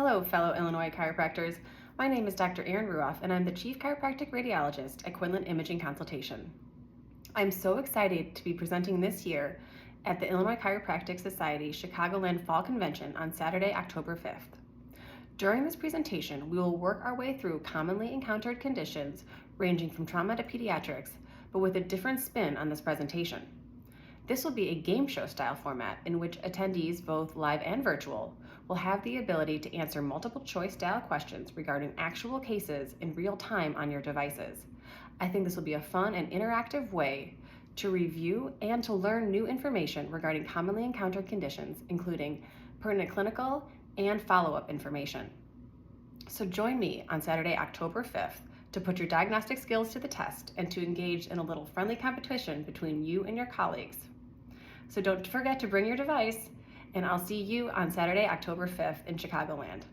Hello, fellow Illinois chiropractors. My name is Dr. Erin Ruof, and I'm the Chief Chiropractic Radiologist at Quinlan Imaging Consultation. I'm so excited to be presenting this year at the Illinois Chiropractic Society Chicagoland Fall Convention on Saturday, October 5th. During this presentation, we will work our way through commonly encountered conditions ranging from trauma to pediatrics, but with a different spin on this presentation. This will be a game show style format in which attendees, both live and virtual, will have the ability to answer multiple choice style questions regarding actual cases in real time on your devices. I think this will be a fun and interactive way to review and to learn new information regarding commonly encountered conditions, including pertinent clinical and follow-up information. So join me on Saturday, October 5th to put your diagnostic skills to the test and to engage in a little friendly competition between you and your colleagues. So don't forget to bring your device, and I'll see you on Saturday, October 5th in Chicagoland.